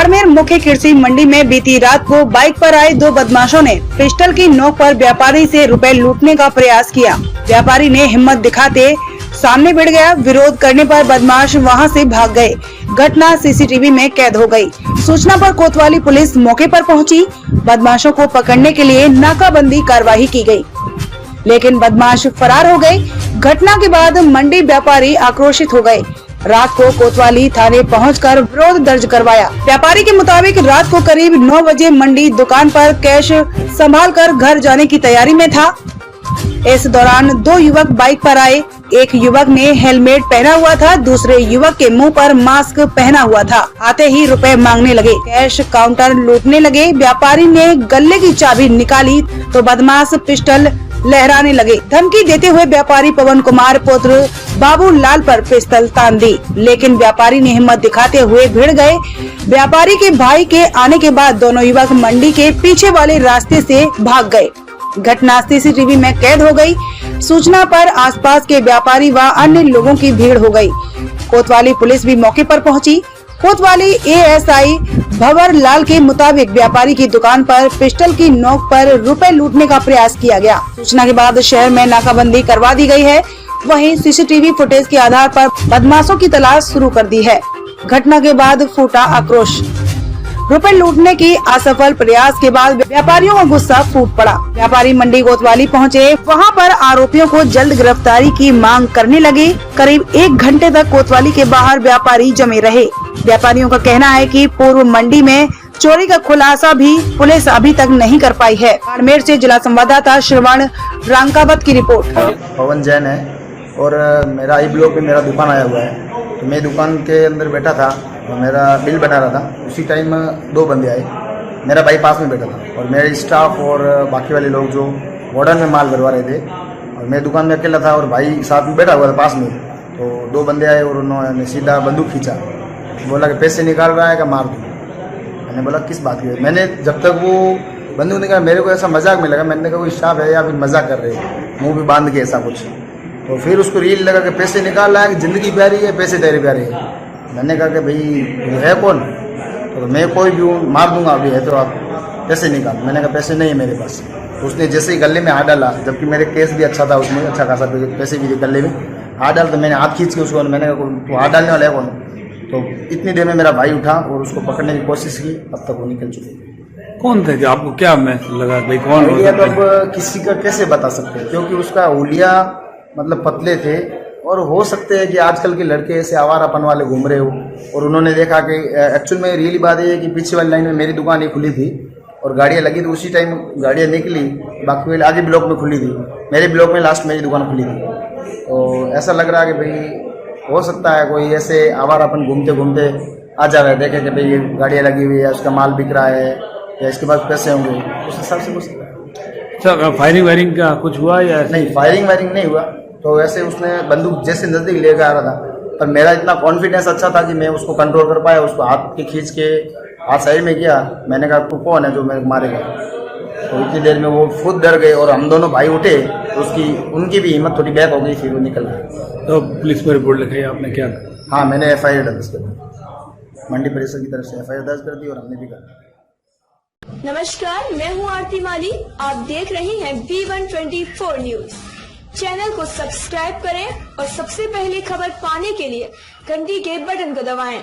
बाड़मेर मुख्य कृषि मंडी में बीती रात को बाइक पर आए दो बदमाशों ने पिस्टल की नोक पर व्यापारी से रुपए लूटने का प्रयास किया। व्यापारी ने हिम्मत दिखाते सामने बढ़ गया। विरोध करने पर बदमाश वहां से भाग गए। घटना सीसीटीवी में कैद हो गई। सूचना पर कोतवाली पुलिस मौके पर पहुंची। बदमाशों को पकड़ने के लिए नाकाबंदी कार्रवाई की गई, लेकिन बदमाश फरार हो गए। घटना के बाद मंडी व्यापारी आक्रोशित हो गए। रात को कोतवाली थाने पहुंचकर विरोध दर्ज करवाया। व्यापारी के मुताबिक रात को करीब 9 बजे मंडी दुकान पर कैश संभालकर घर जाने की तैयारी में था। इस दौरान दो युवक बाइक पर आए। एक युवक ने हेलमेट पहना हुआ था, दूसरे युवक के मुंह पर मास्क पहना हुआ था। आते ही रुपए मांगने लगे। कैश काउंटर लूटने लगे। व्यापारी ने गले की चाबी निकाली तो बदमाश पिस्टल लहराने लगे। धमकी देते हुए व्यापारी पवन कुमार पुत्र बाबू लाल पर पिस्टल तान दी, लेकिन व्यापारी ने हिम्मत दिखाते हुए भिड़ गए। व्यापारी के भाई के आने के बाद दोनों युवक मंडी के पीछे वाले रास्ते से भाग गए। घटना सीसीटीवी में कैद हो गई। सूचना पर आसपास के व्यापारी व अन्य लोगों की भीड़ हो गई। कोतवाली पुलिस भी मौके पर पहुंची। कोतवाली एएसआई भंवर लाल के मुताबिक व्यापारी की दुकान पर पिस्टल की नोक पर रुपए लूटने का प्रयास किया गया। सूचना के बाद शहर में नाकाबंदी करवा दी गई है। वहीं सीसीटीवी फुटेज के आधार पर बदमाशों की तलाश शुरू कर दी है। घटना के बाद फूटा आक्रोश। रुपए लूटने की असफल प्रयास के बाद व्यापारियों का गुस्सा फूट पड़ा। व्यापारी मंडी कोतवाली पहुंचे। वहां पर आरोपियों को जल्द गिरफ्तारी की मांग करने लगे। करीब 1 घंटे तक कोतवाली के बाहर व्यापारी जमे रहे। व्यापारियों का कहना है कि पूर्व मंडी में चोरी का खुलासा भी पुलिस अभी तक नहीं कर पाई है। बाड़मेर से जिला संवाददाता श्रवण रांकावत की रिपोर्ट। पवन जैन है और मेरा आई ब्लॉक में मेरा दुकान आया हुआ है। तो मैं दुकान के अंदर बैठा था और मेरा बिल बना रहा था। उसी टाइम 2 बंदे आए। मेरा भाई पास में बैठा था और मेरे स्टाफ और बाकी वाले लोग जो वार्डन में माल भरवा रहे थे और मैं दुकान में अकेला था और भाई साथ में बैठा हुआ था पास में। तो 2 बंदे आए और उन्होंने सीधा बंदूक खींचा। बोला कि पैसे निकाल रहा है क्या मार दूँ। मैंने बोला किस बात की। मैंने जब तक वो बंदूक निकाला मेरे को ऐसा मजाक में लगा। मैंने कहा कोई स्टाफ है या फिर मजाक कर रहे हैं, मुँह भी बांध के ऐसा कुछ। तो फिर उसको रील लगा कि पैसे निकाल रहा है कि ज़िंदगी प्यारी है, पैसे तेरे प्यारे है। मैंने कहा कि भाई है कौन। तो मैं कोई भी मार दूंगा अभी, है तो आप पैसे निकाल। मैंने कहा पैसे नहीं है मेरे पास। तो उसने जैसे ही गले में हाथ डाला, जबकि मेरे केस भी अच्छा था, उसमें अच्छा खासा पैसे भी थे, गले में हाथ डाला। तो मैंने हाथ खींच के उसको मैंने कहा तू हाथ डालने वाला है कौन। तो इतनी देर में मेरा भाई उठा और उसको पकड़ने की कोशिश की। अब तक वो निकल चुके। कौन थे आपको क्या मैसेज लगा भाई कौन? तो अब किसी का कैसे बता सकते हैं, क्योंकि उसका हुलिया मतलब पतले थे और हो सकते हैं कि आजकल के लड़के ऐसे आवारापन वाले घूम रहे हो। और उन्होंने देखा कि एक्चुअल में रियली बात ये है कि पीछे वाली लाइन में मेरी दुकान ही खुली थी और गाड़ियाँ लगी थी। उसी टाइम गाड़ियाँ निकली, बाकी वाले आगे ब्लॉक में खुली थी। मेरे ब्लॉक में लास्ट मेरी दुकान खुली थी। तो ऐसा लग रहा है कि भाई हो सकता है कोई ऐसे आवारापन घूमते घूमते आ जा रहा है, देखे कि भाई ये गाड़ियाँ लगी हुई है, उसका माल बिक रहा है या इसके पास पैसे होंगे, उस हिसाब से कुछ। अच्छा, फायरिंग वायरिंग का कुछ हुआ या नहीं? फायरिंग वायरिंग नहीं हुआ। तो वैसे उसने बंदूक जैसे नज़दीक लेकर आ रहा था, पर मेरा इतना कॉन्फिडेंस अच्छा था कि मैं उसको कंट्रोल कर पाया। उसको हाथ के खींच के हाथ साइड में किया। मैंने कहा तू कौन है जो मेरे मारेगा। तो इतनी देर में वो खुद डर गए और हम दोनों भाई उठे तो उनकी भी हिम्मत थोड़ी बैक हो गई। फिर वो निकल गए। तो पुलिस पर रिपोर्ट लिखाई आपने क्या? हाँ, मैंने FIR दर्ज कर दी। मंडी परिषद की तरफ से FIR दर्ज कर दी और हमने भी कर दी। नमस्कार, मैं हूं आरती माली। आप देख रहे हैं V124 न्यूज। चैनल को सब्सक्राइब करें और सबसे पहले खबर पाने के लिए घंटी के बटन को दबाएं।